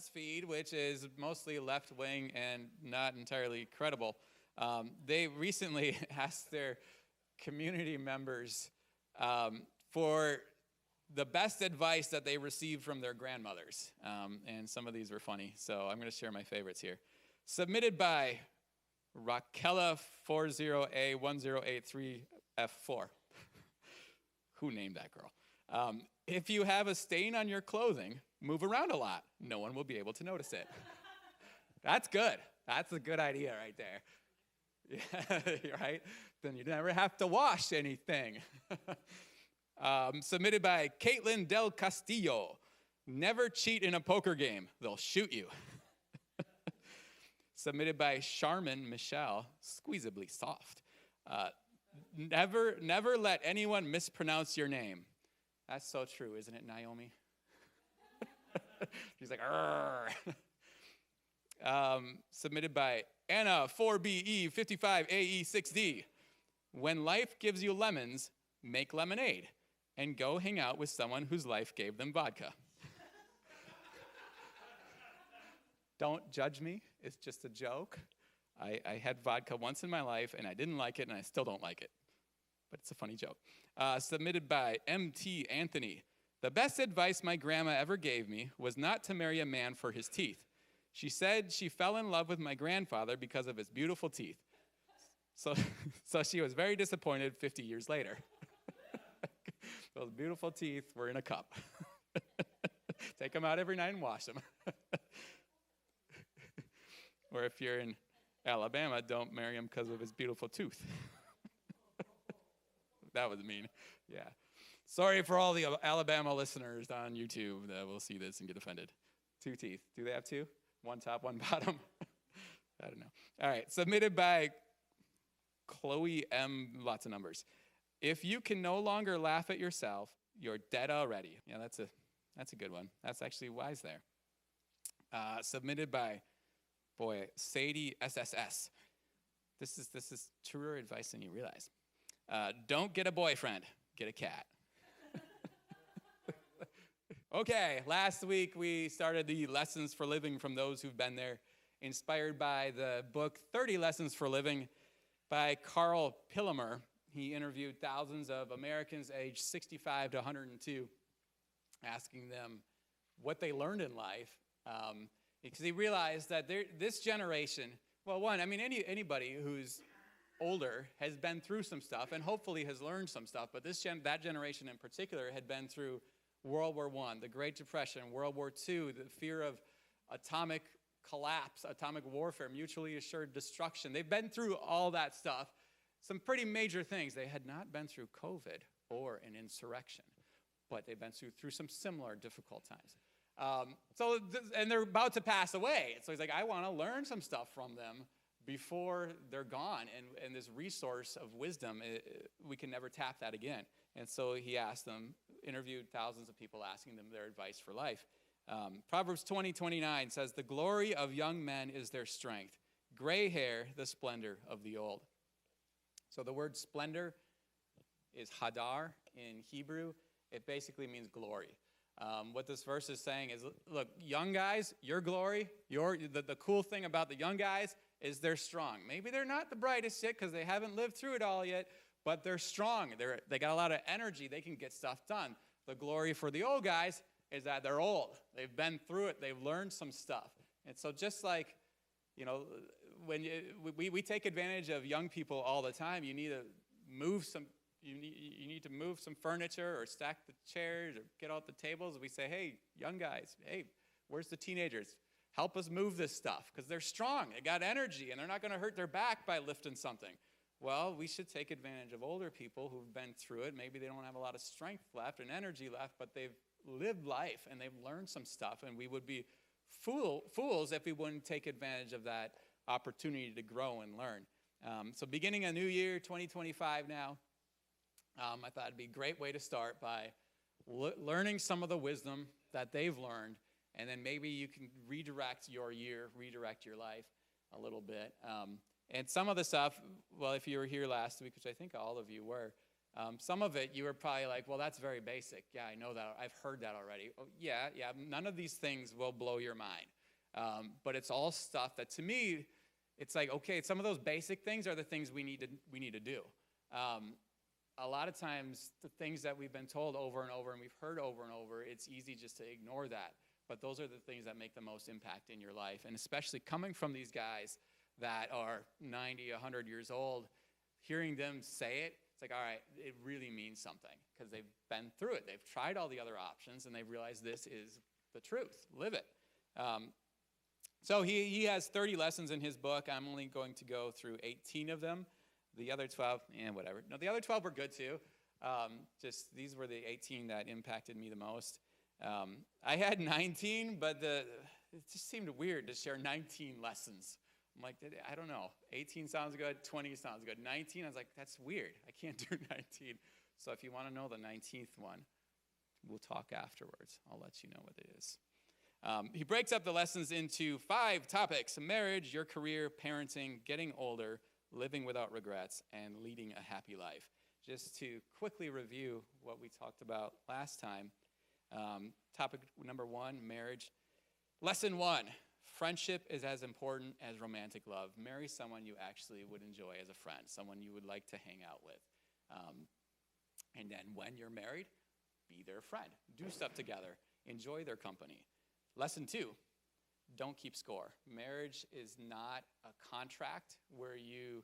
BuzzFeed, which is mostly left-wing and not entirely credible, they recently asked their community members for the best advice that they received from their grandmothers. And some of these were funny, so I'm going to share my favorites here. Submitted by Raquela40A1083F4. Who named that girl? If you have a stain on your clothing, move around a lot. No one will be able to notice it. That's good. That's a good idea right there. Yeah, right? Then you never have to wash anything. Submitted by Caitlin Del Castillo. Never cheat in a poker game. They'll shoot you. Submitted by Charmin Michelle. Squeezably soft. Never let anyone mispronounce your name. That's so true, isn't it, Naomi? She's like, submitted by Anna 4BE55AE6D. When life gives you lemons, make lemonade and go hang out with someone whose life gave them vodka. Don't judge me. It's just a joke. I had vodka once in my life, and I didn't like it, and I still don't like it. But it's a funny joke. Submitted by MT Anthony. The best advice my grandma ever gave me was not to marry a man for his teeth. She said she fell in love with my grandfather because of his beautiful teeth. So she was very disappointed 50 years later. Those beautiful teeth were in a cup. Take them out every night and wash them. Or if you're in Alabama, don't marry him because of his beautiful tooth. That was mean. Yeah. Sorry for all the Alabama listeners on YouTube that will see this and get offended. 2 teeth. Do they have 2? 1 top, 1 bottom? I don't know. All right. Submitted by Chloe M. Lots of numbers. If you can no longer laugh at yourself, you're dead already. Yeah, that's a good one. That's actually wise there. Submitted by, Sadie SSS. This is truer advice than you realize. Don't get a boyfriend, get a cat. Okay, last week we started the Lessons for Living from those who've been there, inspired by the book 30 Lessons for Living by Carl Pillemer. He interviewed thousands of Americans aged 65 to 102, asking them what they learned in life, because he realized that this generation, anybody who's older has been through some stuff and hopefully has learned some stuff, but that generation in particular had been through World War I, the Great Depression, World War II, the fear of atomic collapse, atomic warfare, mutually assured destruction. They've been through all that stuff, some pretty major things. They had not been through COVID or an insurrection, but they've been through some similar difficult times. And they're about to pass away. So he's like, I want to learn some stuff from them before they're gone. And this resource of wisdom, we can never tap that again. And so he asked them, interviewed thousands of people asking them their advice for life. Proverbs 20:29 says, the glory of young men is their strength. Gray hair, the splendor of the old. So the word splendor is hadar in Hebrew. It basically means glory. What this verse is saying is, look, young guys, your glory, the cool thing about the young guys is they're strong. Maybe they're not the brightest yet because they haven't lived through it all yet, but they're strong. They got a lot of energy. They can get stuff done. The glory for the old guys is that they're old. They've been through it. They've learned some stuff. And so just like, when we take advantage of young people all the time, you need to move some furniture or stack the chairs or get out the tables. We say, hey, young guys, hey, where's the teenagers? Help us move this stuff because they're strong. They got energy, and they're not going to hurt their back by lifting something. Well, we should take advantage of older people who've been through it. Maybe they don't have a lot of strength left and energy left, but they've lived life, and they've learned some stuff, and we would be fools if we wouldn't take advantage of that opportunity to grow and learn. So beginning a new year, 2025 now, I thought it'd be a great way to start by learning some of the wisdom that they've learned, and then maybe you can redirect your year, redirect your life a little bit. And some of the stuff, well, if you were here last week, which I think all of you were, Some of it you were probably like, well, that's very basic. Yeah, I know that. I've heard that already. Oh, yeah. None of these things will blow your mind. But it's all stuff that, to me, it's like, okay, some of those basic things are the things we need to do. A lot of times, the things that we've been told over and over and we've heard over and over, it's easy just to ignore that. But those are the things that make the most impact in your life. And especially coming from these guys that are 90, 100 years old, hearing them say it, it's like, all right, it really means something because they've been through it. They've tried all the other options, and they've realized this is the truth. Live it. So he has 30 lessons in his book. I'm only going to go through 18 of them. The other 12, whatever. No, the other 12 were good too. Just these were the 18 that impacted me the most. I had 19, but it just seemed weird to share 19 lessons. I'm like, I don't know. 18 sounds good. 20 sounds good. 19, I was like, that's weird. I can't do 19. So if you want to know the 19th one, we'll talk afterwards. I'll let you know what it is. He breaks up the lessons into 5 topics: marriage, your career, parenting, getting older, living without regrets, and leading a happy life. Just to quickly review what we talked about last time. Topic number 1, marriage. Lesson 1, friendship is as important as romantic love. Marry someone you actually would enjoy as a friend, someone you would like to hang out with. And then when you're married, be their friend. Do stuff together. Enjoy their company. Lesson 2, don't keep score. Marriage is not a contract where you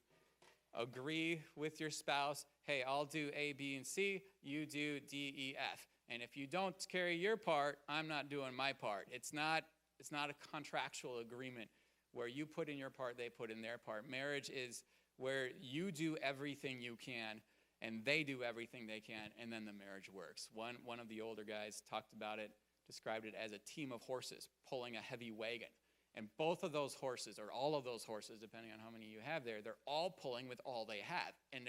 agree with your spouse, hey, I'll do A, B, and C, you do D, E, F. And if you don't carry your part, I'm not doing my part. It's not a contractual agreement where you put in your part, they put in their part. Marriage is where you do everything you can and they do everything they can, and then the marriage works. One of the older guys talked about it, described it as a team of horses pulling a heavy wagon. And both of those horses, or all of those horses, depending on how many you have there, they're all pulling with all they have. And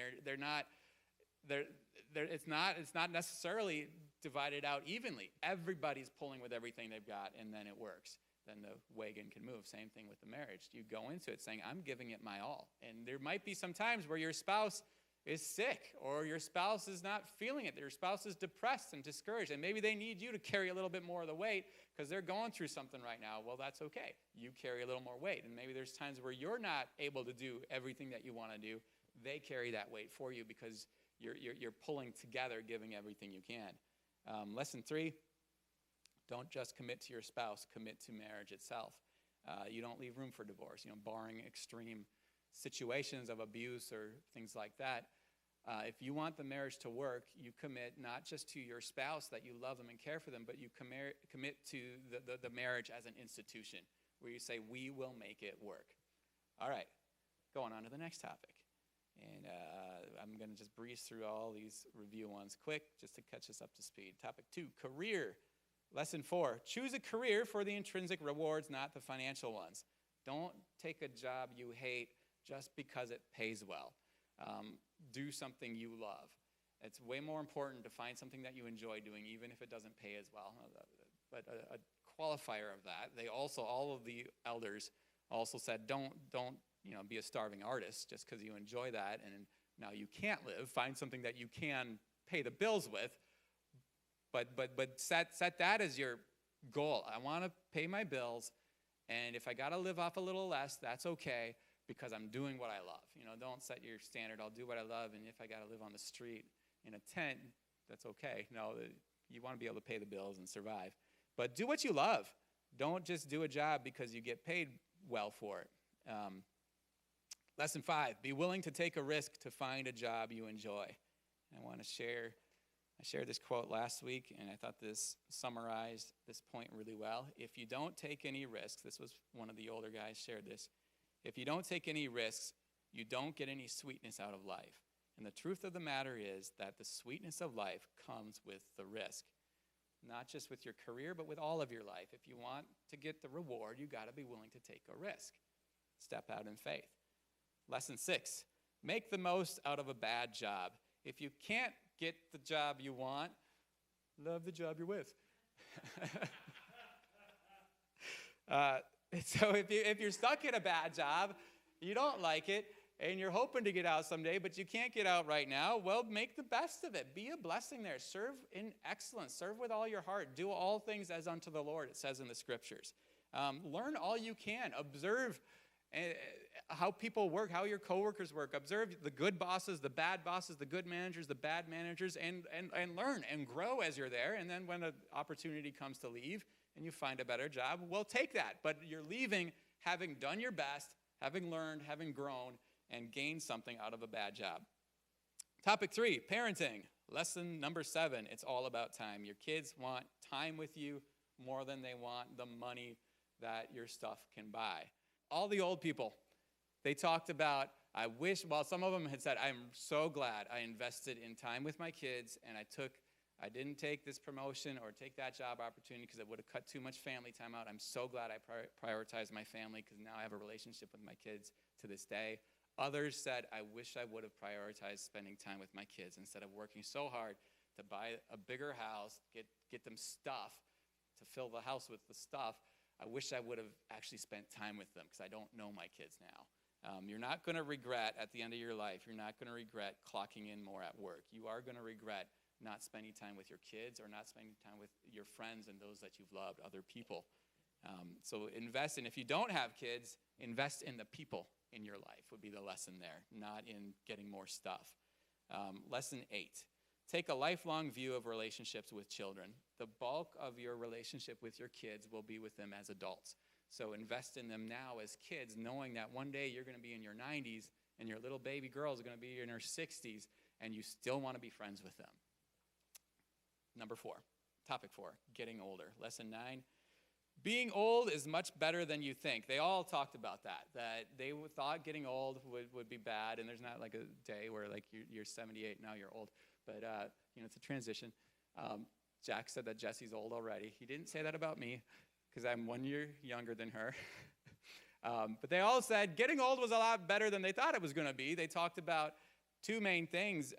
it's not necessarily divided out evenly. Everybody's pulling with everything they've got, and then it works. Then the wagon can move. Same thing with the marriage. You go into it saying, I'm giving it my all. And there might be some times where your spouse is sick, or your spouse is not feeling it. Your spouse is depressed and discouraged, and maybe they need you to carry a little bit more of the weight because they're going through something right now. Well, that's okay. You carry a little more weight, and maybe there's times where you're not able to do everything that you want to do. They carry that weight for you because you're pulling together, giving everything you can. Lesson 3, don't just commit to your spouse, commit to marriage itself. You don't leave room for divorce, barring extreme situations of abuse or things like that. If you want the marriage to work, you commit not just to your spouse that you love them and care for them, but you commit to the marriage as an institution where you say, we will make it work. All right, going on to the next topic. And I'm going to just breeze through all these review ones quick just to catch us up to speed. Topic 2, career. Lesson 4, choose a career for the intrinsic rewards, not the financial ones. Don't take a job you hate just because it pays well. Do something you love. It's way more important to find something that you enjoy doing, even if it doesn't pay as well. But a qualifier of that, all of the elders also said, don't be a starving artist just because you enjoy that and now you can't live. Find something that you can pay the bills with, but set that as your goal. I want to pay my bills, and if I got to live off a little less, that's okay, because I'm doing what I love. Don't set your standard, I'll do what I love, and if I got to live on the street in a tent, that's okay. No, you want to be able to pay the bills and survive. But do what you love. Don't just do a job because you get paid well for it. Lesson 5, be willing to take a risk to find a job you enjoy. I shared this quote last week, and I thought this summarized this point really well. If you don't take any risks, this was one of the older guys shared this, if you don't take any risks, you don't get any sweetness out of life. And the truth of the matter is that the sweetness of life comes with the risk. Not just with your career, but with all of your life. If you want to get the reward, you got to be willing to take a risk. Step out in faith. Lesson 6, make the most out of a bad job. If you can't get the job you want, love the job you're with. So if you're stuck in a bad job, you don't like it, and you're hoping to get out someday, but you can't get out right now, well, make the best of it. Be a blessing there. Serve in excellence. Serve with all your heart. Do all things as unto the Lord, it says in the scriptures. Learn all you can. Observe how people work, how your coworkers work. Observe the good bosses, the good managers, the bad managers, and learn and grow as you're there. And then when an opportunity comes to leave and you find a better job, well, take that. But you're leaving having done your best, having learned, having grown, and gained something out of a bad job. Topic 3, parenting. Lesson number 7, it's all about time. Your kids want time with you more than they want the money that your stuff can buy. All the old people, they talked about, some of them had said, I'm so glad I invested in time with my kids and I didn't take this promotion or take that job opportunity because it would have cut too much family time out. I'm so glad I prioritized my family because now I have a relationship with my kids to this day. Others said, I wish I would have prioritized spending time with my kids instead of working so hard to buy a bigger house, get them stuff, to fill the house with the stuff. I wish I would have actually spent time with them because I don't know my kids now. You're not going to regret at the end of your life, you're not going to regret clocking in more at work. You are going to regret not spending time with your kids or not spending time with your friends and those that you've loved, other people. So invest in, if you don't have kids, invest in the people in your life would be the lesson there, not in getting more stuff. Lesson 8, take a lifelong view of relationships with children. The bulk of your relationship with your kids will be with them as adults. So invest in them now as kids, knowing that one day you're going to be in your 90s and your little baby girl is going to be in her 60s, and you still want to be friends with them. Topic 4, getting older. Lesson 9, being old is much better than you think. They all talked about that they thought getting old would be bad, and there's not like a day where like you're 78, now you're old. But, it's a transition. Jack said that Jesse's old already. He didn't say that about me because I'm 1 year younger than her. But they all said getting old was a lot better than they thought it was going to be. They talked about 2 main things,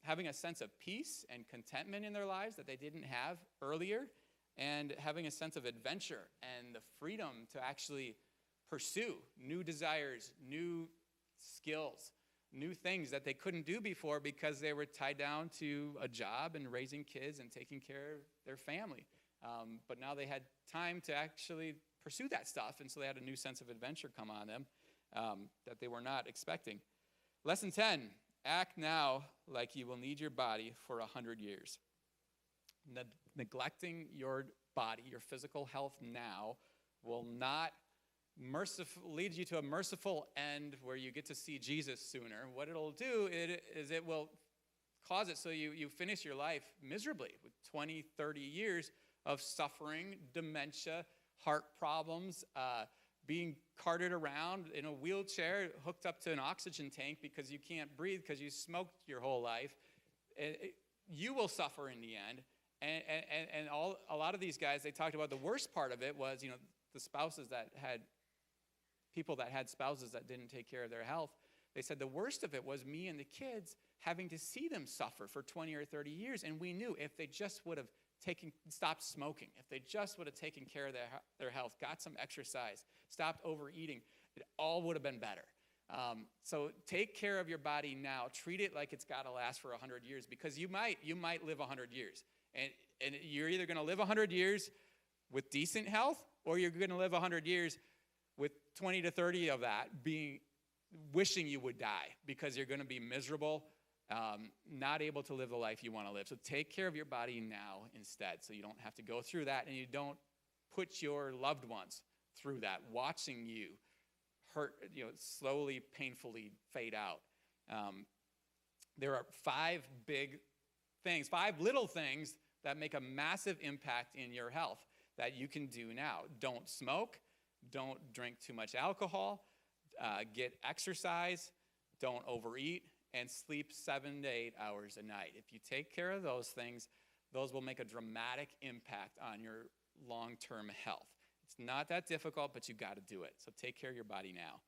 having a sense of peace and contentment in their lives that they didn't have earlier, and having a sense of adventure and the freedom to actually pursue new desires, new skills, new things that they couldn't do before because they were tied down to a job and raising kids and taking care of their family. But now they had time to actually pursue that stuff, and so they had a new sense of adventure come on them that they were not expecting. Lesson 10, act now like you will need your body for 100 years. Neglecting your body, your physical health now, will not lead you to a merciful end where you get to see Jesus sooner. What it'll do is it will cause it so you finish your life miserably with 20, 30 years of suffering, dementia, heart problems, being carted around in a wheelchair, hooked up to an oxygen tank because you can't breathe because you smoked your whole life. You will suffer in the end. And a lot of these guys, they talked about the worst part of it was, the spouses that had, people that had spouses that didn't take care of their health. They said the worst of it was me and the kids having to see them suffer for 20 or 30 years. And we knew if they just would have stopped smoking, if they just would have taken care of their health, got some exercise, stopped overeating, it all would have been better. So take care of your body now. Treat it like it's got to last for 100 years, because you might live 100 years. And you're either going to live 100 years with decent health, or you're going to live 100 years with 20 to 30 of that wishing you would die because you're going to be miserable, not able to live the life you want to live. So take care of your body now instead, so you don't have to go through that, and you don't put your loved ones through that, watching you hurt, slowly, painfully fade out. There are 5 little things that make a massive impact in your health that you can do now. Don't smoke. Don't drink too much alcohol. Get exercise. Don't overeat. And sleep 7 to 8 hours a night. If you take care of those things, those will make a dramatic impact on your long-term health. It's not that difficult, but you got to do it. So take care of your body now.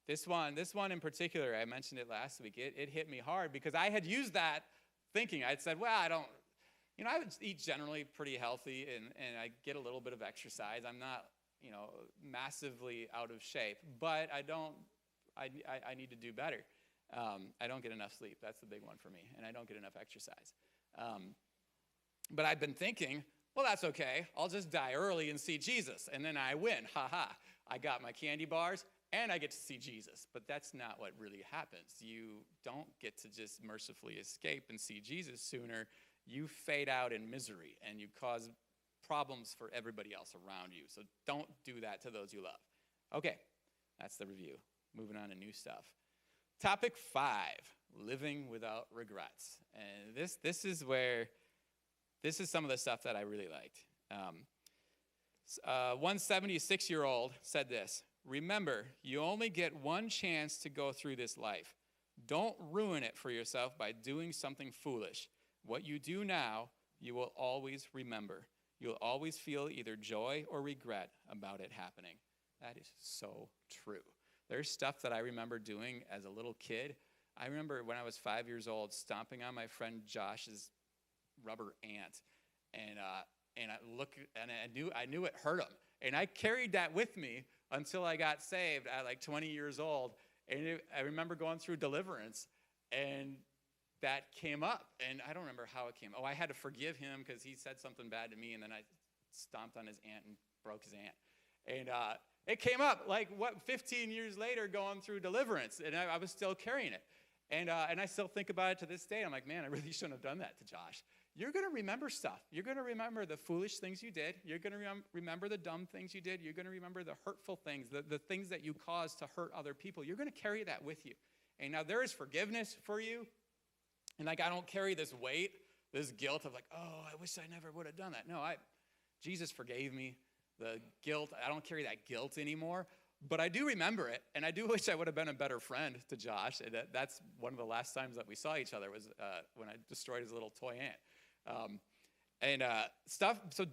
This one in particular, I mentioned it last week. It hit me hard because I had used that thinking. I'd said, well, I would eat generally pretty healthy, and I get a little bit of exercise. I'm not, massively out of shape, but I need to do better. I don't get enough sleep. That's the big one for me. And I don't get enough exercise. But I've been thinking, well, that's okay. I'll just die early and see Jesus. And then I win. Ha ha. I got my candy bars and I get to see Jesus. But that's not what really happens. You don't get to just mercifully escape and see Jesus sooner. You fade out in misery and you cause problems for everybody else around you. So don't do that to those you love. Okay, that's the review. Moving on to new stuff. Topic 5, living without regrets. And this is some of the stuff that I really liked. One 76-year-old said this: remember, you only get one chance to go through this life. Don't ruin it for yourself by doing something foolish. What you do now, you will always remember. You'll always feel either joy or regret about it happening. That is so true. There's stuff that I remember doing as a little kid. I remember when I was 5 years old, stomping on my friend Josh's rubber ant, and I knew it hurt him, and I carried that with me until I got saved at like 20 years old. And I remember going through deliverance, and that came up, and I don't remember how it came. Oh, I had to forgive him because he said something bad to me, and then I stomped on his ant and broke his ant. And it came up, like, 15 years later going through deliverance, and I was still carrying it. And I still think about it to this day. I'm like, man, I really shouldn't have done that to Josh. You're going to remember stuff. You're going to remember the foolish things you did. You're going to remember the dumb things you did. You're going to remember the hurtful things, the things that you caused to hurt other people. You're going to carry that with you. And now there is forgiveness for you. And like, I don't carry this weight, this guilt of like, oh, I wish I never would have done that. No, Jesus forgave me. The guilt, I don't carry that guilt anymore. But I do remember it, and I do wish I would have been a better friend to Josh. And that's one of the last times that we saw each other was when I destroyed his little toy ant. So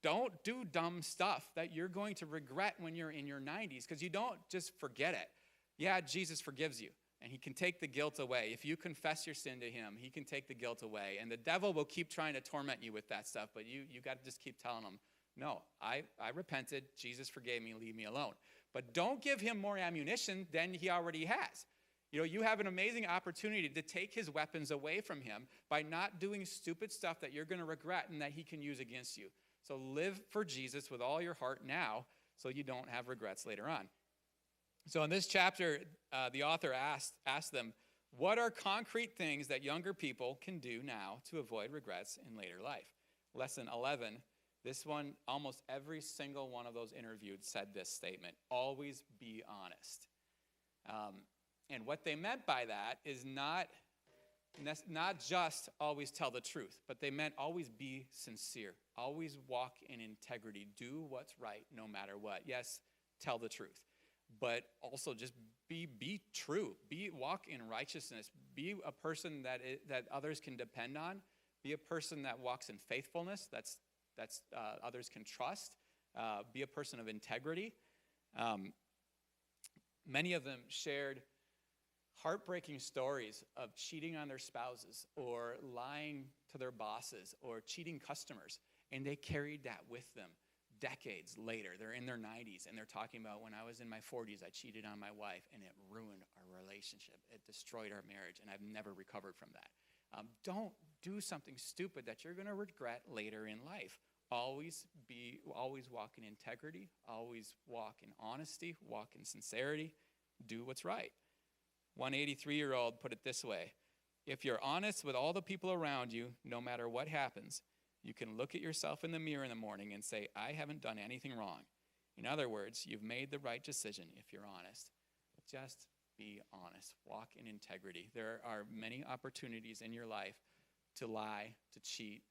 don't do dumb stuff that you're going to regret when you're in your 90s, because you don't just forget it. Yeah, Jesus forgives you, and he can take the guilt away. If you confess your sin to him, he can take the guilt away. And the devil will keep trying to torment you with that stuff, but you got to just keep telling him, no, I repented, Jesus forgave me, leave me alone. But don't give him more ammunition than he already has. You know, you have an amazing opportunity to take his weapons away from him by not doing stupid stuff that you're going to regret and that he can use against you. So live for Jesus with all your heart now so you don't have regrets later on. So in this chapter, the author asked them, what are concrete things that younger people can do now to avoid regrets in later life? Lesson 11. This one, almost every single one of those interviewed said this statement: always be honest. And what they meant by that is not just always tell the truth, but they meant always be sincere. Always walk in integrity. Do what's right no matter what. Yes, tell the truth, but also just be true. Walk in righteousness. Be a person that others can depend on. Be a person that walks in faithfulness. That's others can trust. Be a person of integrity. Many of them shared heartbreaking stories of cheating on their spouses or lying to their bosses or cheating customers, and they carried that with them decades later. They're in their 90s, and they're talking about, when I was in my 40s, I cheated on my wife, and it ruined our relationship. It destroyed our marriage, and I've never recovered from that. Don't do something stupid that you're going to regret later in life. Always walk in integrity, always walk in honesty, walk in sincerity, do what's right. One 83-year-old put it this way: if you're honest with all the people around you, no matter what happens, you can look at yourself in the mirror in the morning and say, I haven't done anything wrong. In other words, you've made the right decision if you're honest. Just be honest. Walk in integrity. There are many opportunities in your life to lie, to cheat,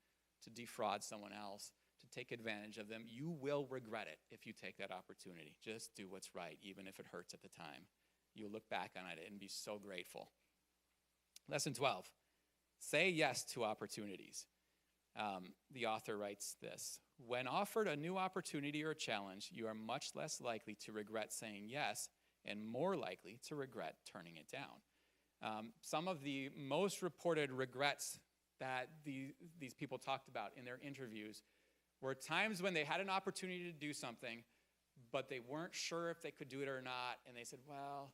to defraud someone else, to take advantage of them. You will regret it if you take that opportunity. Just do what's right, even if it hurts at the time. You'll look back on it and be so grateful. Lesson 12, say yes to opportunities. The author writes this: when offered a new opportunity or challenge, you are much less likely to regret saying yes and more likely to regret turning it down. Some of the most reported regrets that these people talked about in their interviews were times when they had an opportunity to do something, but they weren't sure if they could do it or not. And they said, well,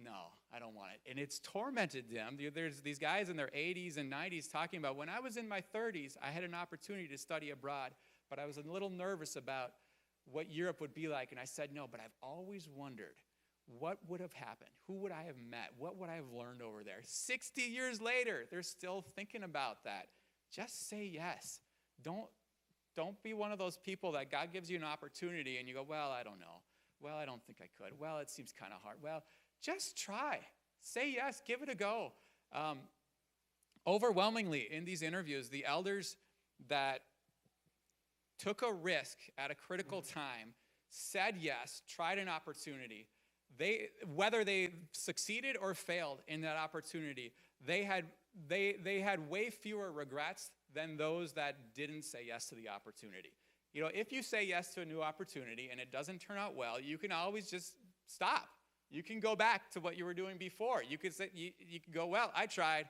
no, I don't want it. And it's tormented them. There's these guys in their 80s and 90s talking about, when I was in my 30s, I had an opportunity to study abroad, but I was a little nervous about what Europe would be like. And I said, no, but I've always wondered, what would have happened? Who would I have met? What would I have learned over there? 60 years later, they're still thinking about that. Just say yes. Don't be one of those people that God gives you an opportunity and you go, well, I don't know. Well, I don't think I could. Well, it seems kind of hard. Well, just try. Say yes. Give it a go. Overwhelmingly, in these interviews, the elders that took a risk at a critical time, said yes, tried an opportunity. Whether they succeeded or failed in that opportunity, they had way fewer regrets than those that didn't say yes to the opportunity. You know, if you say yes to a new opportunity and it doesn't turn out well, you can always just stop. You can go back to what you were doing before. You could say, you can go, well, I tried,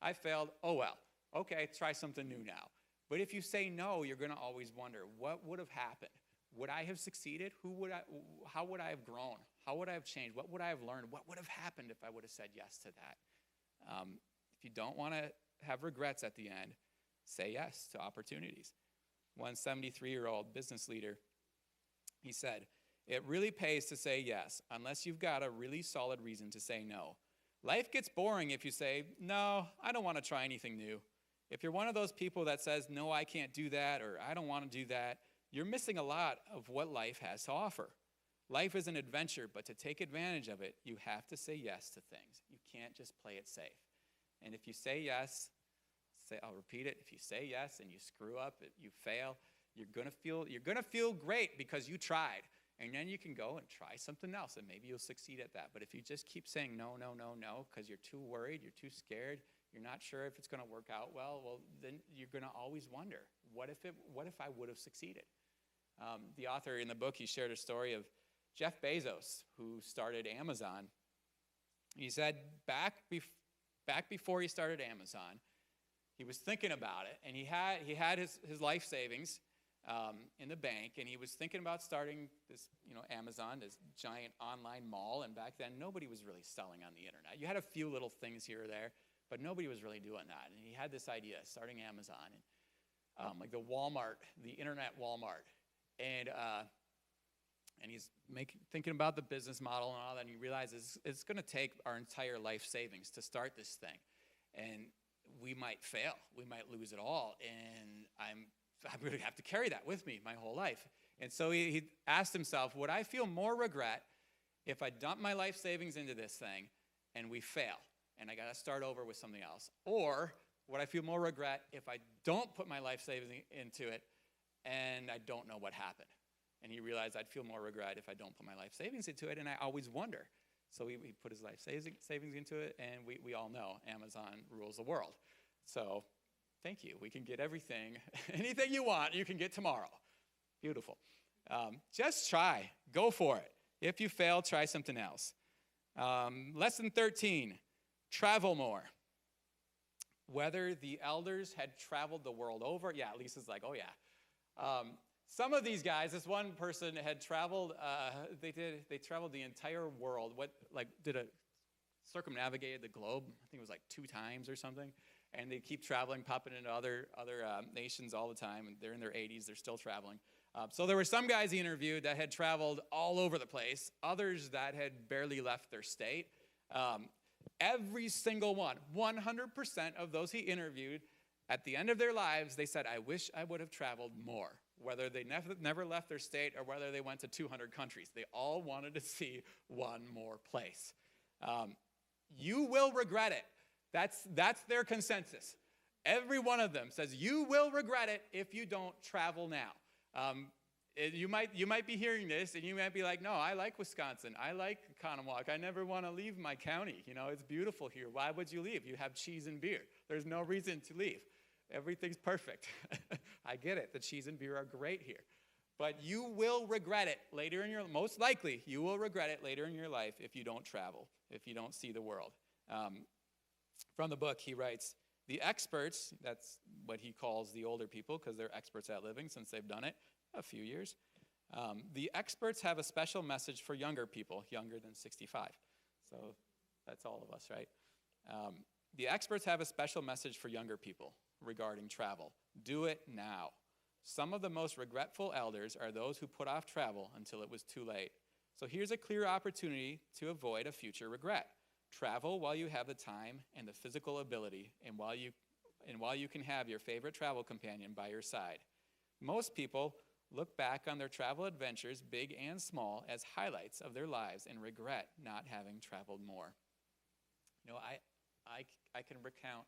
I failed, oh well. Okay, try something new now. But if you say no, you're going to always wonder, what would have happened? Would I have succeeded? How would I have grown? How would I have changed? What would I have learned? What would have happened if I would have said yes to that? If you don't want to have regrets at the end, say yes to opportunities. One 73-year-old business leader, he said, it really pays to say yes unless you've got a really solid reason to say no. Life gets boring if you say, no, I don't want to try anything new. If you're one of those people that says, no, I can't do that, or I don't want to do that, you're missing a lot of what life has to offer. Life is an adventure, but to take advantage of it, you have to say yes to things. You can't just play it safe. And if you say yes, I'll repeat it, if you say yes and you screw up, you fail, you're gonna feel great because you tried. And then you can go and try something else, and maybe you'll succeed at that. But if you just keep saying no, no, no, no, because you're too worried, you're too scared, you're not sure if it's going to work out well, then you're going to always wonder, what if I would have succeeded? The author in the book, he shared a story of Jeff Bezos, who started Amazon. He said back before he started Amazon, he was thinking about it, and he had his life savings in the bank, and he was thinking about starting this, Amazon, this giant online mall. And back then, nobody was really selling on the internet. You had a few little things here or there, but nobody was really doing that. And he had this idea, starting Amazon, and like the Walmart, the internet Walmart, and he's thinking about the business model and all that. And he realizes it's going to take our entire life savings to start this thing, and we might fail, we might lose it all, and I'm going to have to carry that with me my whole life. And so he asked himself, would I feel more regret if I dump my life savings into this thing and we fail and I got to start over with something else? Or would I feel more regret if I don't put my life savings into it and I don't know what happened? And he realized I'd feel more regret if I don't put my life savings into it, and I always wonder. So he put his life savings into it, and we all know Amazon rules the world. So thank you. We can get everything, anything you want, you can get tomorrow. Beautiful. Just try. Go for it. If you fail, try something else. Lesson 13, travel more. Whether the elders had traveled the world over, yeah, Lisa's like, oh yeah. Some of these guys, this one person had traveled, they traveled the entire world. Circumnavigated the globe, I think it was like 2 times or something. And they keep traveling, popping into other nations all the time, and they're in their 80s, they're still traveling. So there were some guys he interviewed that had traveled all over the place, others that had barely left their state. Every single one, 100% of those he interviewed, at the end of their lives, they said, I wish I would have traveled more. Whether they never left their state or whether they went to 200 countries. They all wanted to see one more place. You will regret it. That's their consensus. Every one of them says you will regret it if you don't travel now. You might be hearing this and you might be like, no, I like Wisconsin. I like Oconomowoc. I never want to leave my county. It's beautiful here. Why would you leave? You have cheese and beer. There's no reason to leave. Everything's perfect. I get it. The cheese and beer are great here. But you will regret it later in most likely, you will regret it later in your life if you don't travel, if you don't see the world. From the book, he writes, the experts, that's what he calls the older people because they're experts at living since they've done it a few years. The experts have a special message for younger people, younger than 65. So that's all of us, right? The experts have a special message for younger people regarding travel. Do it now. Some of the most regretful elders are those who put off travel until it was too late. So here's a clear opportunity to avoid a future regret. Travel while you have the time and the physical ability, and while you can have your favorite travel companion by your side. Most people look back on their travel adventures, big and small, as highlights of their lives and regret not having traveled more. You know, I can recount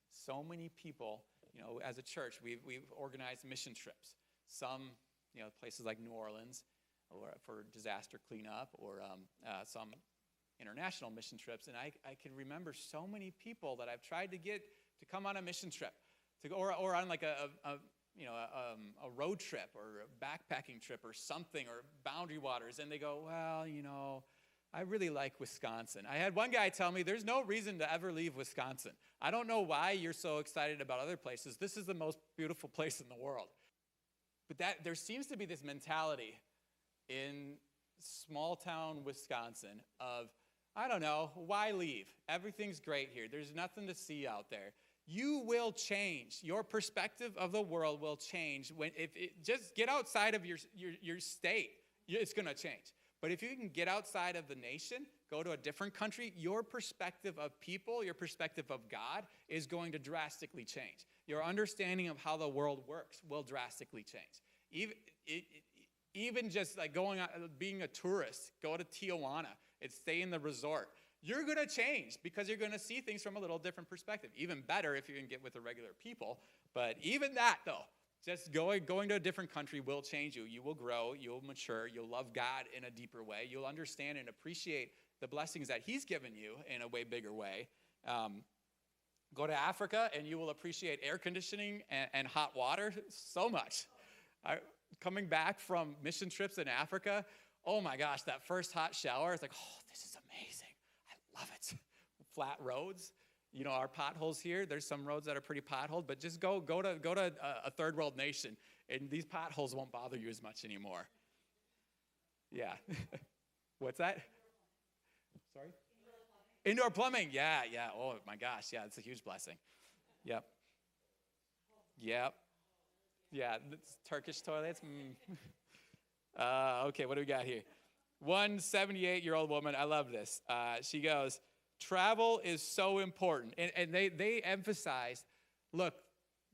so many people, you know, as a church, we've organized mission trips. Some, you know, places like New Orleans or for disaster cleanup, or some international mission trips. And I can remember so many people that I've tried to get to come on a mission trip, to go, or on like a road trip or a backpacking trip or something, or Boundary Waters, and they go, well, you know, I really like Wisconsin. I had one guy tell me, there's no reason to ever leave Wisconsin. I don't know why you're so excited about other places. This is the most beautiful place in the world. But there seems to be this mentality in small town Wisconsin of, I don't know, why leave? Everything's great here. There's nothing to see out there. You will change. Your perspective of the world will change. Just get outside of your state, it's going to change. But if you can get outside of the nation, go to a different country, your perspective of people, your perspective of God is going to drastically change. Your understanding of how the world works will drastically change. Even just like being a tourist, go to Tijuana and stay in the resort. You're going to change because you're going to see things from a little different perspective. Even better if you can get with the regular people. But even that, though, just going to a different country will change you. You will grow. You'll mature. You'll love God in a deeper way. You'll understand and appreciate the blessings that He's given you in a way bigger way. Go to Africa, and you will appreciate air conditioning and hot water so much. Coming back from mission trips in Africa, oh my gosh, that first hot shower, it's like, oh, this is amazing. I love it. Flat roads. You know, our potholes here, there's some roads that are pretty potholed, but just go to a third world nation, and these potholes won't bother you as much anymore. Yeah. What's that? Sorry? Indoor plumbing. Yeah. Oh my gosh, yeah, it's a huge blessing. Yep. Yeah, Turkish toilets. Okay, what do we got here? One 78-year-old woman, I love this. She goes, travel is so important. And they emphasize, look,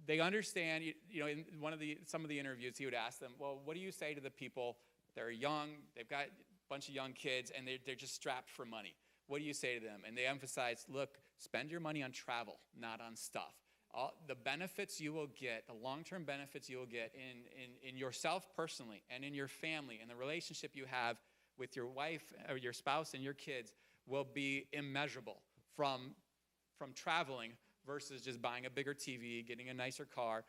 they understand, you know, in some of the interviews, he would ask them, well, what do you say to the people that are young, they've got a bunch of young kids, and they're just strapped for money? What do you say to them? And they emphasize, look, spend your money on travel, not on stuff. The benefits you will get, the long-term benefits you will get in yourself personally and in your family and the relationship you have with your wife or your spouse and your kids will be immeasurable from traveling versus just buying a bigger TV, getting a nicer car.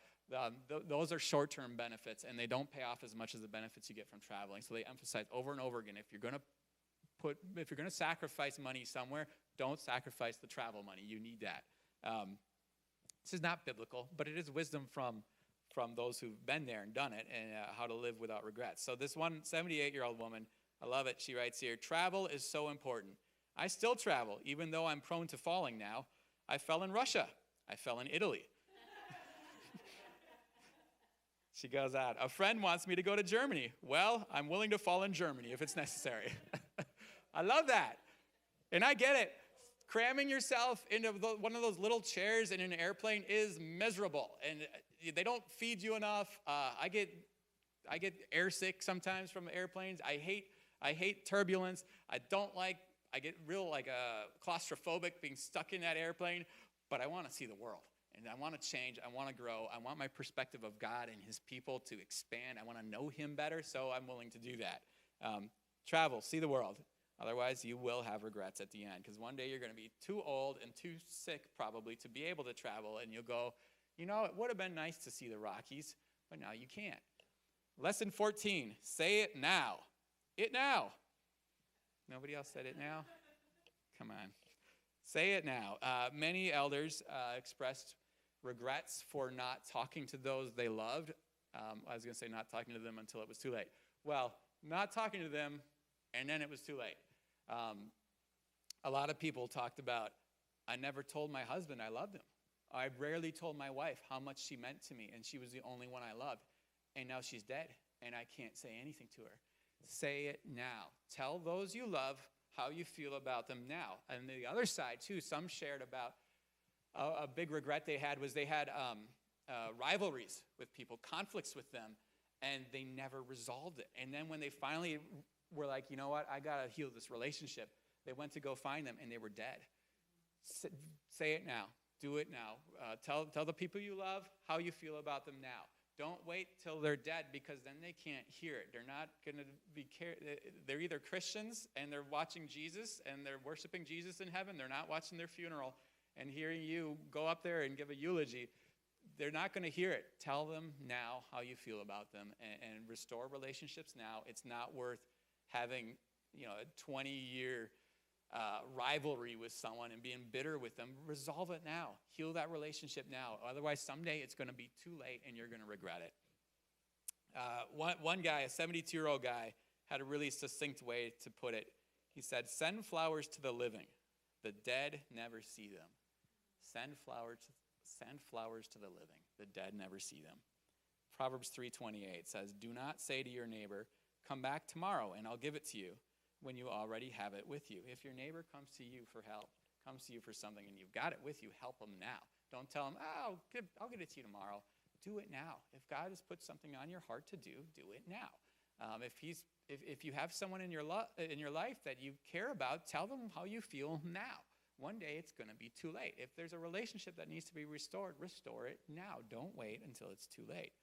Those are short-term benefits, and they don't pay off as much as the benefits you get from traveling. So they emphasize over and over again, if you're going to sacrifice money somewhere, don't sacrifice the travel money. You need that. This is not biblical, but it is wisdom from those who've been there and done it, and how to live without regrets. So this one 78-year-old woman, I love it. She writes here, travel is so important. I still travel, even though I'm prone to falling now. I fell in Russia. I fell in Italy. She goes on, a friend wants me to go to Germany. Well, I'm willing to fall in Germany if it's necessary. I love that. And I get it. Cramming yourself into one of those little chairs in an airplane is miserable, and they don't feed you enough. I get airsick sometimes from airplanes. I hate turbulence. I get real claustrophobic being stuck in that airplane, but I want to see the world, and I want to change. I want to grow. I want my perspective of God and His people to expand. I want to know Him better, so I'm willing to do that. Travel, see the world. Otherwise, you will have regrets at the end, because one day you're going to be too old and too sick probably to be able to travel, and you'll go, you know, it would have been nice to see the Rockies, but now you can't. Lesson 14, say it now. It now. Nobody else said it now? Come on. Say it now. Many elders expressed regrets for not talking to those they loved. I was going to say not talking to them until it was too late. Well, not talking to them, and then it was too late. A lot of people talked about, I never told my husband I loved him. I rarely told my wife how much she meant to me, and she was the only one I loved. And now she's dead, and I can't say anything to her. Say it now. Tell those you love how you feel about them now. And the other side, too, some shared about a big regret they had was they had rivalries with people, conflicts with them, and they never resolved it. And then when they finally were like, you know what, I got to heal this relationship, they went to go find them, and they were dead. Say it now. Do it now. Tell the people you love how you feel about them now. Don't wait till they're dead, because then they can't hear it. They're not going to be they're either Christians and they're watching Jesus and they're worshiping Jesus in heaven. They're not watching their funeral and hearing you go up there and give a eulogy. They're not going to hear it. Tell them now how you feel about them and restore relationships now. It's not worth having, a 20-year rivalry with someone and being bitter with them. Resolve it now. Heal that relationship now. Otherwise, someday it's going to be too late and you're going to regret it. One guy, a 72-year-old guy, had a really succinct way to put it. He said, "Send flowers to the living. The dead never see them. Send flowers to the living. The dead never see them." Proverbs 3:28 says, "Do not say to your neighbor, 'Come back tomorrow and I'll give it to you,' when you already have it with you." If your neighbor comes to you for help, comes to you for something, and you've got it with you, help them now. Don't tell them, I'll get it to you tomorrow. Do it now. If God has put something on your heart to do it now. If you have someone in your life that you care about, tell them how you feel now. One day it's going to be too late. If there's a relationship that needs to be restored, restore it now. Don't wait until it's too late.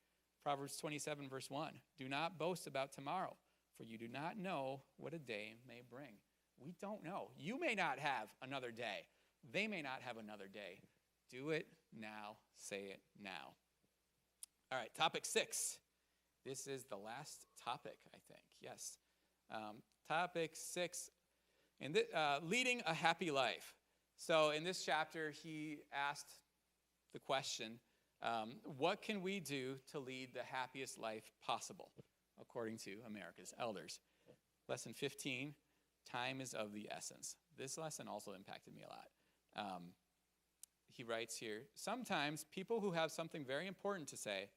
Proverbs 27, verse 1, "Do not boast about tomorrow, for you do not know what a day may bring." We don't know. You may not have another day. They may not have another day. Do it now. Say it now. All right, topic 6. This is the last topic, I think. Yes. Topic 6, leading a happy life. So in this chapter, he asked the question, what can we do to lead the happiest life possible, according to America's elders? Lesson 15, time is of the essence. This lesson also impacted me a lot. He writes here, "Sometimes people who have something very important to say,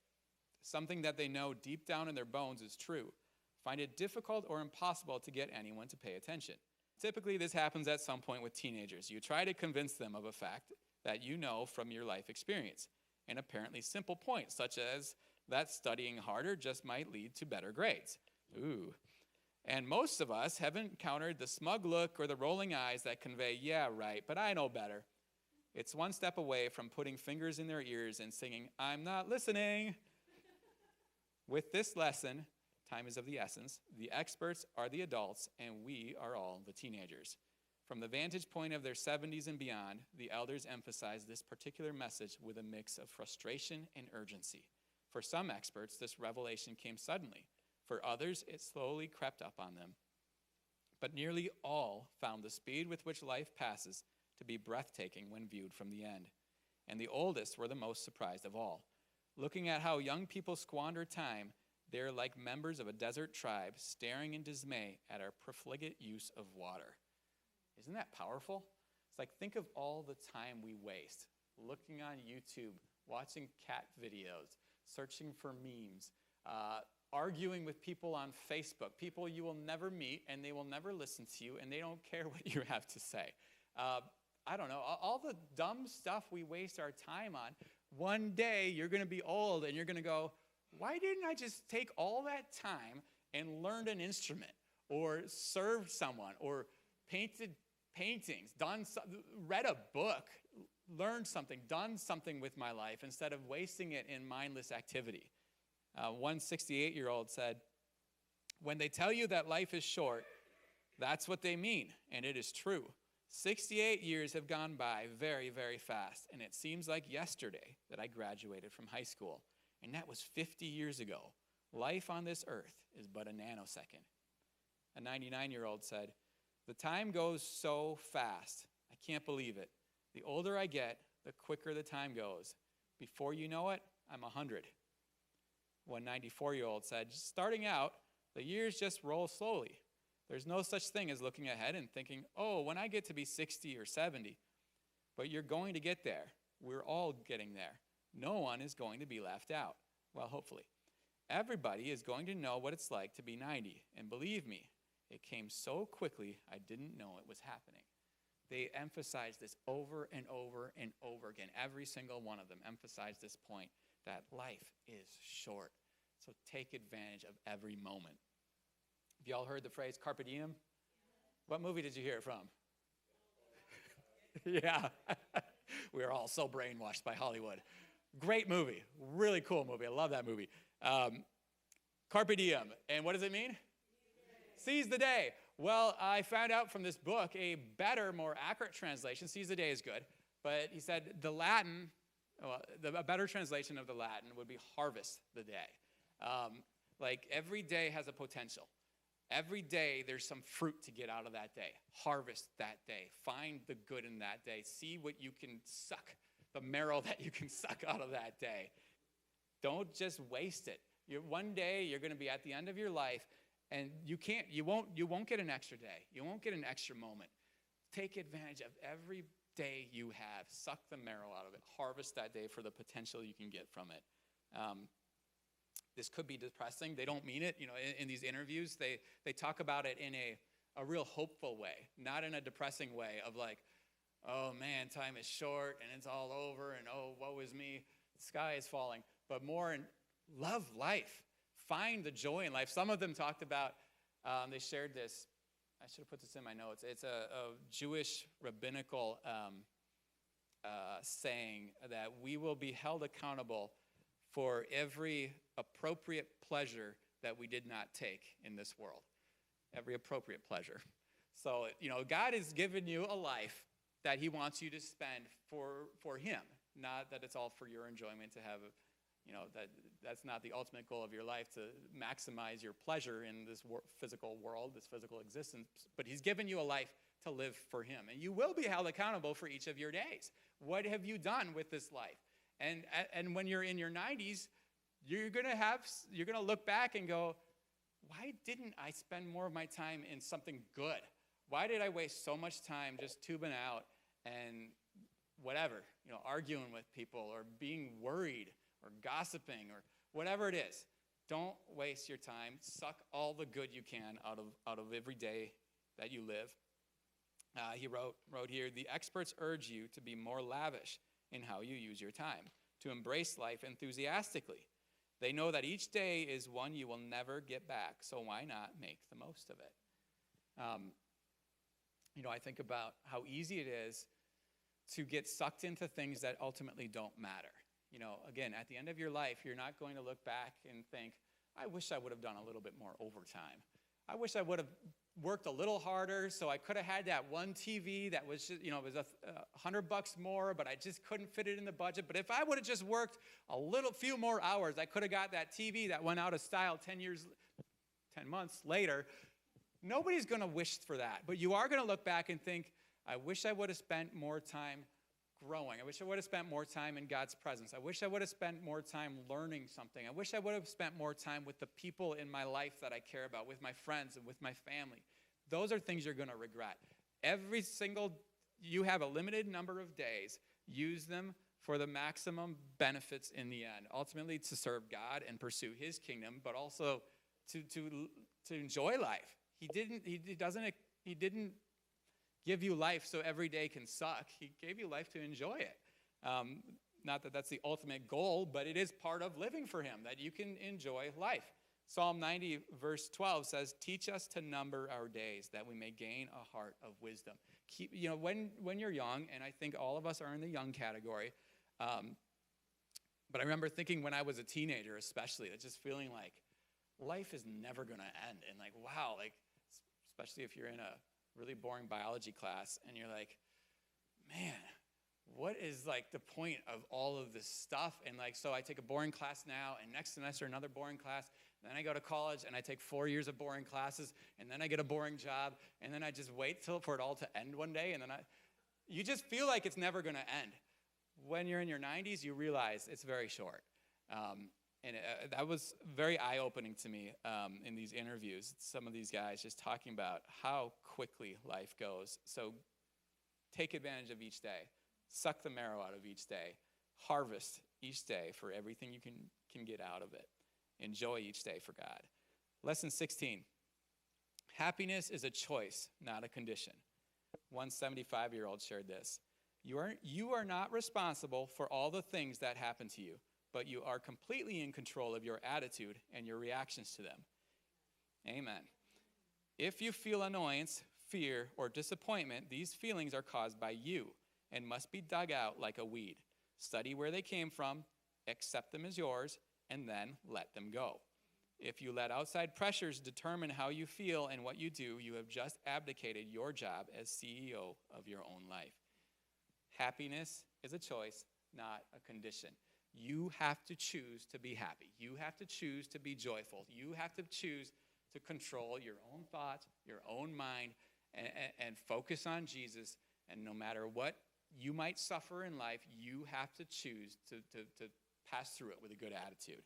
something that they know deep down in their bones is true, find it difficult or impossible to get anyone to pay attention. Typically, this happens at some point with teenagers. You try to convince them of a fact that you know from your life experience, an apparently simple point, such as that studying harder just might lead to better grades." Ooh. "And most of us haven't encountered the smug look or the rolling eyes that convey, 'Yeah, right, but I know better.' It's one step away from putting fingers in their ears and singing, 'I'm not listening.'" With this lesson, time is of the essence, the experts are the adults, and we are all the teenagers. From the vantage point of their 70s and beyond, the elders emphasize this particular message with a mix of frustration and urgency. For some experts, this revelation came suddenly. For others, it slowly crept up on them. But nearly all found the speed with which life passes to be breathtaking when viewed from the end. And the oldest were the most surprised of all. Looking at how young people squander time, they're like members of a desert tribe staring in dismay at our profligate use of water. Isn't that powerful? It's like, think of all the time we waste looking on YouTube, watching cat videos, searching for memes, arguing with people on Facebook, people you will never meet and they will never listen to you and they don't care what you have to say. I don't know, all the dumb stuff we waste our time on. One day you're going to be old and you're going to go, why didn't I just take all that time and learned an instrument or served someone or painted paintings, read a book, learned something, done something with my life instead of wasting it in mindless activity? One 68-year-old said, "When they tell you that life is short, that's what they mean, and it is true. 68 years have gone by very, very fast, and it seems like yesterday that I graduated from high school, and that was 50 years ago. Life on this earth is but a nanosecond." A 99-year-old said, "The time goes so fast. I can't believe it. The older I get, the quicker the time goes. Before you know it, I'm 100. One 94-year-old said, "Starting out, The years just roll slowly. There's no such thing as looking ahead and thinking, oh, when I get to be 60 or 70. But you're going to get there. We're all getting there. No one is going to be left out. Well, hopefully. Everybody is going to know what it's like to be 90. And believe me, it came so quickly, I didn't know it was happening. They emphasize this over and over and over again. Every single one of them emphasized this point that life is short. So take advantage of every moment. Have you all heard the phrase carpe diem? What movie did you hear it from? Yeah. We are all so brainwashed by Hollywood. Great movie. Really cool movie. I love that movie. Carpe diem. And what does it mean? Seize the day. Well, I found out from this book a better, more accurate translation. Seize the day is good. But he said a better translation of the Latin would be harvest the day. Like every day has a potential. Every day there's some fruit to get out of that day. Harvest that day. Find the good in that day. See what you can suck, the marrow that you can suck out of that day. Don't just waste it. One day you're going to be at the end of your life, and you won't get an extra day. You won't get an extra moment. Take advantage of every day you have. Suck the marrow out of it. Harvest that day for the potential you can get from it. This could be depressing. They don't mean it. In these interviews, they talk about it in a real hopeful way, not in a depressing way of like, oh man, time is short and it's all over and oh, woe is me, the sky is falling. But more in love life. Find the joy in life. Some of them talked about, they shared this. I should have put this in my notes. It's a Jewish rabbinical saying that we will be held accountable for every appropriate pleasure that we did not take in this world. Every appropriate pleasure. So, God has given you a life that he wants you to spend for him. Not that it's all for your enjoyment to have, that's not the ultimate goal of your life, to maximize your pleasure in this physical world, this physical existence. But he's given you a life to live for him. And you will be held accountable for each of your days. What have you done with this life? And when you're in your 90s, you're going to look back and go, why didn't I spend more of my time in something good? Why did I waste so much time just tubing out and whatever, arguing with people or being worried or gossiping or whatever it is? Don't waste your time. Suck all the good you can out of every day that you live. He wrote here, the experts urge you to be more lavish in how you use your time, to embrace life enthusiastically. They know that each day is one you will never get back, so why not make the most of it? I think about how easy it is to get sucked into things that ultimately don't matter. Again, at the end of your life, you're not going to look back and think, I wish I would have done a little bit more overtime. I wish I would have worked a little harder so I could have had that one TV that was just, it was $100 more, but I just couldn't fit it in the budget. But if I would have just worked few more hours, I could have got that TV that went out of style 10 months later. Nobody's going to wish for that. But you are going to look back and think, I wish I would have spent more time growing. I wish I would have spent more time in God's presence. I wish I would have spent more time learning something. I wish I would have spent more time with the people in my life that I care about, with my friends and with my family. Those are things you're going to regret. You have a limited number of days. Use them for the maximum benefits in the end. Ultimately to serve God and pursue his kingdom, but also to enjoy life. He didn't give you life so every day can suck. He gave you life to enjoy it. Not that that's the ultimate goal, but it is part of living for him, that you can enjoy life. Psalm 90, verse 12 says, teach us to number our days that we may gain a heart of wisdom. When you're young, and I think all of us are in the young category, but I remember thinking when I was a teenager especially, that just feeling like life is never going to end. And like, wow, especially if you're in a really boring biology class and you're like, man, what is the point of all of this stuff? And so I take a boring class now, and next semester another boring class, then I go to college and I take 4 years of boring classes, and then I get a boring job, and then I just wait for it all to end one day, and then you just feel like it's never going to end. When you're in your 90s, you realize it's very short. And that was very eye-opening to me in these interviews. Some of these guys just talking about how quickly life goes. So take advantage of each day. Suck the marrow out of each day. Harvest each day for everything you can get out of it. Enjoy each day for God. Lesson 16. Happiness is a choice, not a condition. One 75-year-old shared this. You are not responsible for all the things that happen to you, but you are completely in control of your attitude and your reactions to them. Amen. If you feel annoyance, fear, or disappointment, these feelings are caused by you and must be dug out like a weed. Study where they came from, accept them as yours, and then let them go. If you let outside pressures determine how you feel and what you do, you have just abdicated your job as CEO of your own life. Happiness is a choice, not a condition. You have to choose to be happy. You have to choose to be joyful. You have to choose to control your own thoughts, your own mind, and focus on Jesus. And no matter what you might suffer in life, you have to choose to pass through it with a good attitude.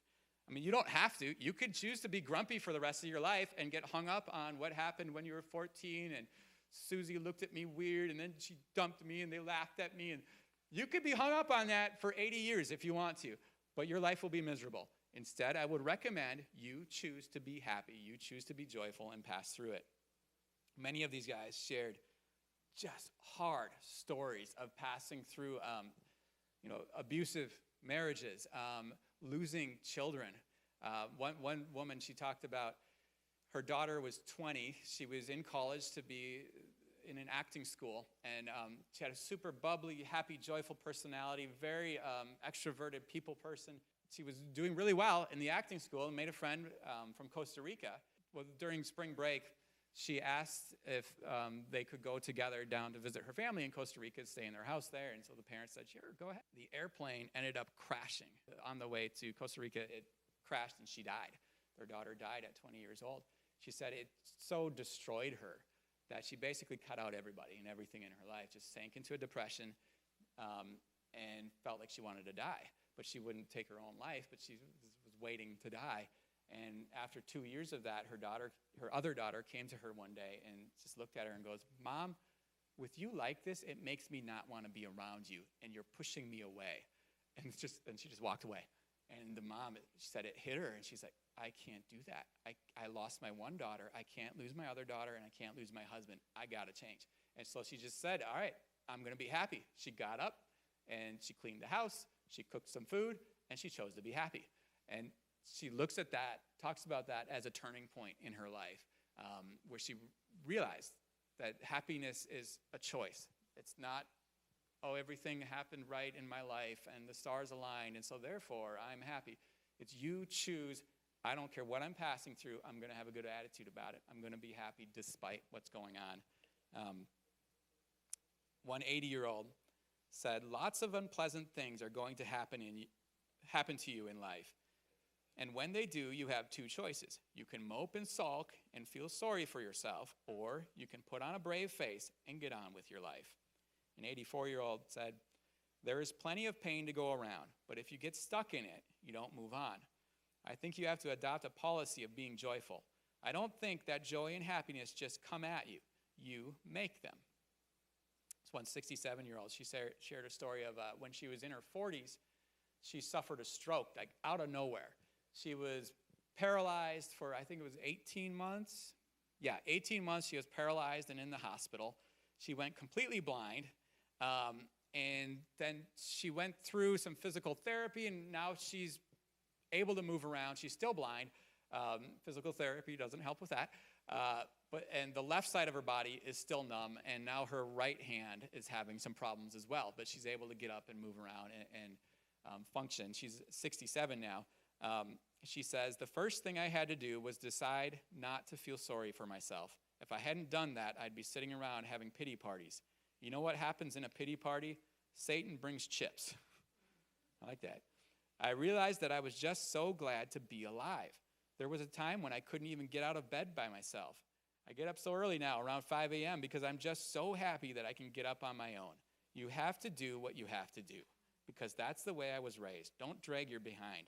I mean, you don't have to. You could choose to be grumpy for the rest of your life and get hung up on what happened when you were 14 and Susie looked at me weird and then she dumped me and they laughed at me. And you could be hung up on that for 80 years if you want to, but your life will be miserable. Instead, I would recommend you choose to be happy. You choose to be joyful and pass through it. Many of these guys shared just hard stories of passing through abusive marriages, losing children. One woman, she talked about her daughter was 20. She was in college to be in an acting school, and she had a super bubbly, happy, joyful personality, very extroverted people person. She was doing really well in the acting school and made a friend from Costa Rica. Well, during spring break, she asked if they could go together down to visit her family in Costa Rica, stay in their house there, and so the parents said, sure, go ahead. The airplane ended up crashing. On the way to Costa Rica, it crashed and she died. Their daughter died at 20 years old. She said it so destroyed her that she basically cut out everybody and everything in her life, just sank into a depression and felt like she wanted to die. But she wouldn't take her own life, but she was waiting to die. And after 2 years of that, her other daughter came to her one day and just looked at her and goes, Mom, with you like this, it makes me not want to be around you, and you're pushing me away. And she just walked away. And the mom, she said it hit her, and she's like, I can't do that. I lost my one daughter. I can't lose my other daughter, and I can't lose my husband. I got to change. And so she just said, all right, I'm going to be happy. She got up, and she cleaned the house. She cooked some food, and she chose to be happy. And she looks at that, talks about that as a turning point in her life, where she realized that happiness is a choice. It's not, oh, everything happened right in my life and the stars aligned, and so therefore I'm happy. It's you choose, I don't care what I'm passing through, I'm going to have a good attitude about it. I'm going to be happy despite what's going on. One 80-year-old said, lots of unpleasant things are going to happen to you in life. And when they do, you have two choices. You can mope and sulk and feel sorry for yourself, or you can put on a brave face and get on with your life. An 84-year-old said, there is plenty of pain to go around, but if you get stuck in it, you don't move on. I think you have to adopt a policy of being joyful. I don't think that joy and happiness just come at you. You make them. This one 67-year-old, she shared a story of when she was in her 40s, she suffered a stroke, like out of nowhere. She was paralyzed for, I think it was 18 months. Yeah, 18 months she was paralyzed and in the hospital. She went completely blind, and then she went through some physical therapy, and now she's able to move around. She's still blind. Physical therapy doesn't help with that. And the left side of her body is still numb, and now her right hand is having some problems as well, but she's able to get up and move around and function. She's 67 now. She says, the first thing I had to do was decide not to feel sorry for myself. If I hadn't done that, I'd be sitting around having pity parties. You know what happens in a pity party? Satan brings chips. I like that. I realized that I was just so glad to be alive. There was a time when I couldn't even get out of bed by myself. I get up so early now, around 5 a.m., because I'm just so happy that I can get up on my own. You have to do what you have to do, because that's the way I was raised. Don't drag your behind.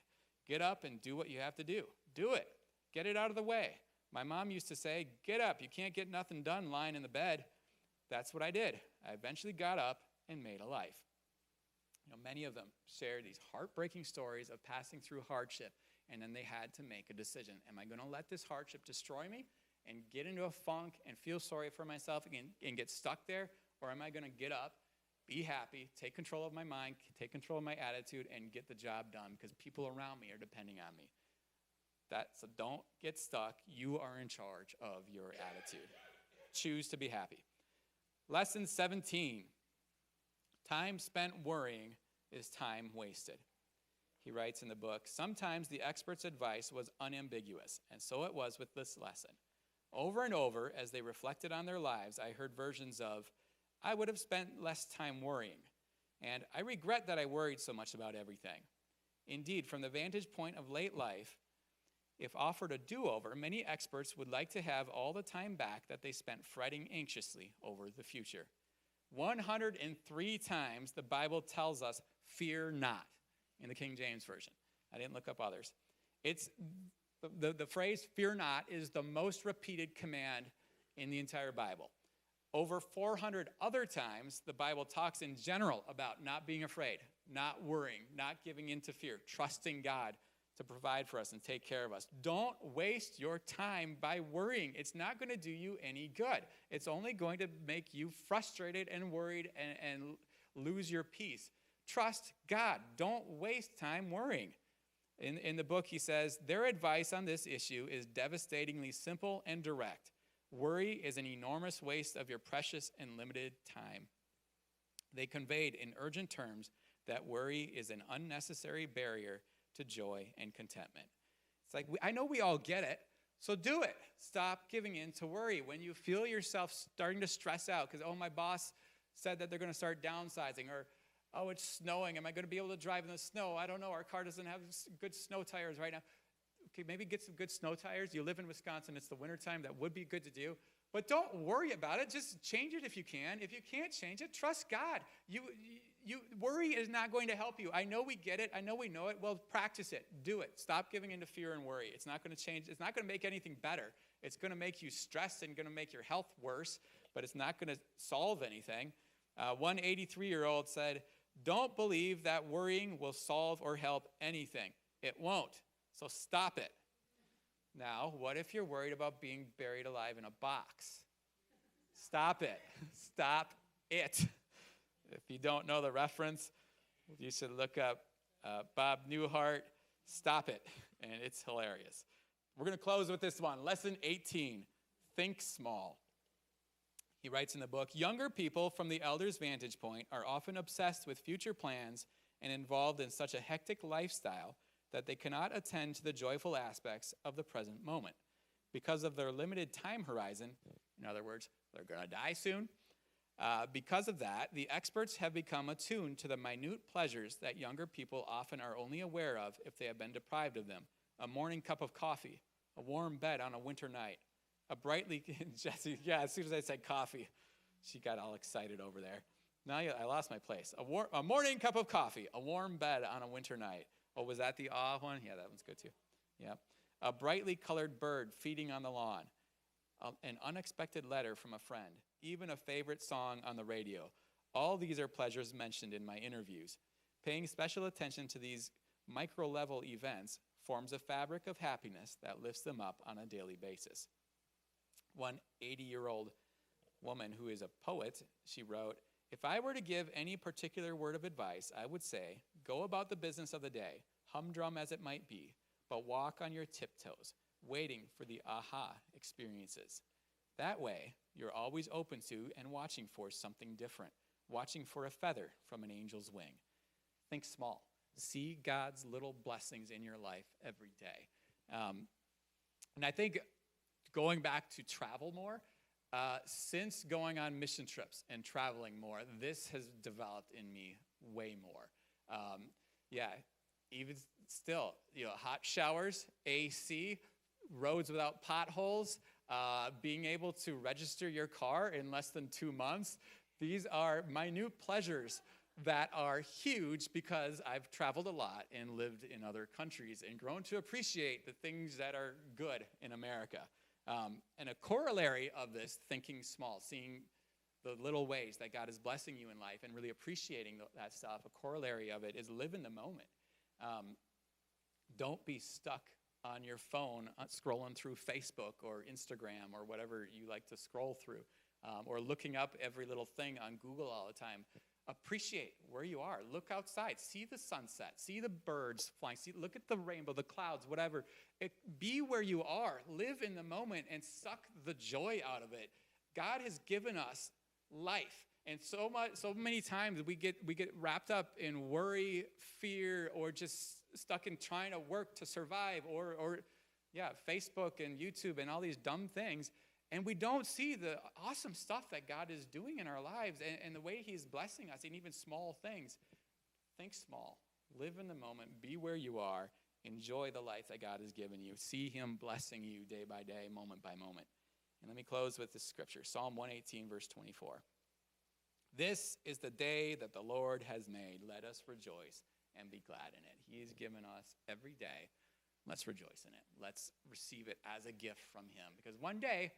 Get up and do what you have to do. Do it. Get it out of the way. My mom used to say, get up. You can't get nothing done lying in the bed. That's what I did. I eventually got up and made a life. Many of them share these heartbreaking stories of passing through hardship, and then they had to make a decision. Am I going to let this hardship destroy me and get into a funk and feel sorry for myself and get stuck there, or am I going to get up, be happy, take control of my mind, take control of my attitude, and get the job done because people around me are depending on me? So don't get stuck. You are in charge of your attitude. Choose to be happy. Lesson 17. Time spent worrying is time wasted. He writes in the book, sometimes the expert's advice was unambiguous, and so it was with this lesson. Over and over, as they reflected on their lives, I heard versions of, I would have spent less time worrying, and I regret that I worried so much about everything. Indeed, from the vantage point of late life, if offered a do-over, many experts would like to have all the time back that they spent fretting anxiously over the future. 103 times the Bible tells us, fear not, in the King James Version. I didn't look up others. It's the phrase fear not is the most repeated command in the entire Bible. Over 400 other times, the Bible talks in general about not being afraid, not worrying, not giving in to fear, trusting God to provide for us and take care of us. Don't waste your time by worrying. It's not going to do you any good. It's only going to make you frustrated and worried and lose your peace. Trust God. Don't waste time worrying. In the book, he says, their advice on this issue is devastatingly simple and direct. Worry is an enormous waste of your precious and limited time. They conveyed in urgent terms that worry is an unnecessary barrier to joy and contentment. It's like, I know we all get it, so do it. Stop giving in to worry. When you feel yourself starting to stress out because, my boss said that they're going to start downsizing, or, it's snowing. Am I going to be able to drive in the snow? I don't know. Our car doesn't have good snow tires right now. Okay, maybe get some good snow tires. You live in Wisconsin. It's the wintertime. That would be good to do. But don't worry about it. Just change it if you can. If you can't change it, trust God. Worry is not going to help you. I know we get it. I know we know it. Well, practice it. Do it. Stop giving in to fear and worry. It's not going to change. It's not going to make anything better. It's going to make you stressed and going to make your health worse, but it's not going to solve anything. One 83-year-old said, don't believe that worrying will solve or help anything. It won't. So stop it. Now, what if you're worried about being buried alive in a box? Stop it. Stop it. If you don't know the reference, you should look up Bob Newhart, Stop It, and it's hilarious. We're going to close with this one. Lesson 18, think small. He writes in the book, younger people from the elder's vantage point are often obsessed with future plans and involved in such a hectic lifestyle that they cannot attend to the joyful aspects of the present moment. Because of their limited time horizon, in other words, they're going to die soon, because of that, the experts have become attuned to the minute pleasures that younger people often are only aware of if they have been deprived of them. A morning cup of coffee, a warm bed on a winter night, a brightly, Jesse, as soon as I said coffee, she got all excited over there. Now I lost my place. A morning cup of coffee, a warm bed on a winter night. Oh, was that the one? Yeah, that one's good too. Yeah. A brightly colored bird feeding on the lawn. An unexpected letter from a friend. Even a favorite song on the radio. All these are pleasures mentioned in my interviews. Paying special attention to these micro-level events forms a fabric of happiness that lifts them up on a daily basis. One 80-year-old woman who is a poet, she wrote, if I were to give any particular word of advice, I would say, go about the business of the day, humdrum as it might be, but walk on your tiptoes, waiting for the aha experiences. That way, you're always open to and watching for something different, watching for a feather from an angel's wing. Think small. See God's little blessings in your life every day. And I think going back to travel more, since going on mission trips and traveling more, this has developed in me way more. Even still, hot showers, AC, roads without potholes, being able to register your car in less than 2 months. These are minute pleasures that are huge because I've traveled a lot and lived in other countries and grown to appreciate the things that are good in America. And a corollary of this, thinking small, seeing the little ways that God is blessing you in life and really appreciating that stuff, a corollary of it is live in the moment. Don't be stuck on your phone scrolling through Facebook or Instagram or whatever you like to scroll through, or looking up every little thing on Google all the time. Appreciate where you are. Look outside. See the sunset. See the birds flying. Look at the rainbow, the clouds, whatever. Be where you are. Live in the moment and suck the joy out of it. God has given us life. And so many times we get wrapped up in worry, fear, or just stuck in trying to work to survive, or Facebook and YouTube and all these dumb things. And we don't see the awesome stuff that God is doing in our lives and the way he's blessing us in even small things. Think small. Live in the moment. Be where you are. Enjoy the life that God has given you. See him blessing you day by day, moment by moment. And let me close with this scripture, Psalm 118, verse 24. This is the day that the Lord has made. Let us rejoice and be glad in it. He has given us every day. Let's rejoice in it. Let's receive it as a gift from him. Because one day,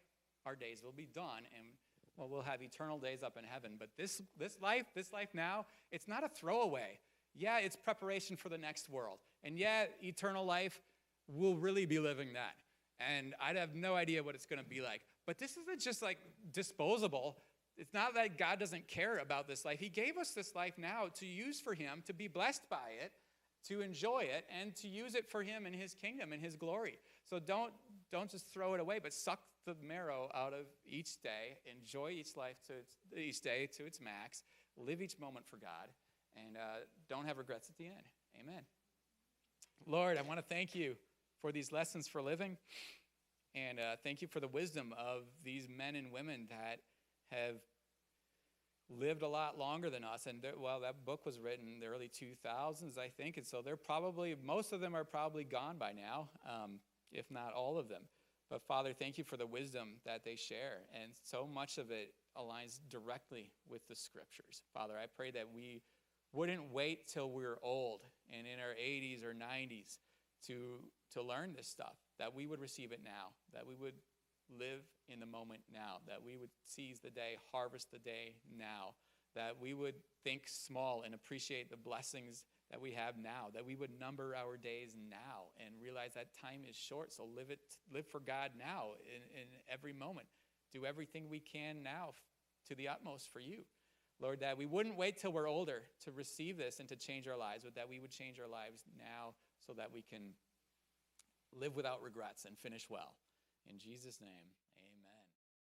our days will be done, and we'll have eternal days up in heaven. But this life now, it's not a throwaway. Yeah, it's preparation for the next world. And yeah, eternal life, we'll really be living that. And I'd have no idea what it's going to be like. But this isn't just like disposable. It's not that God doesn't care about this life. He gave us this life now to use for him, to be blessed by it, to enjoy it, and to use it for him and his kingdom and his glory. So don't just throw it away, but suck the marrow out of each day. Enjoy each day to its max. Live each moment for God, and don't have regrets at the end. Amen. Lord, I want to thank you for these lessons for living, and thank you for the wisdom of these men and women that have lived a lot longer than us. And that book was written in the early 2000s, I think, and so most of them are probably gone by now, if not all of them. But Father, thank you for the wisdom that they share, and so much of it aligns directly with the scriptures. Father, I pray that we wouldn't wait till we're old and in our 80s or 90s to learn this stuff, that we would receive it now, that we would live in the moment now, that we would seize the day, harvest the day now, that we would think small and appreciate the blessings that we have now, that we would number our days now and realize that time is short, so live for God now in every moment. Do everything we can now to the utmost for you. Lord, that we wouldn't wait till we're older to receive this and to change our lives, but that we would change our lives now so that we can live without regrets and finish well. In Jesus' name.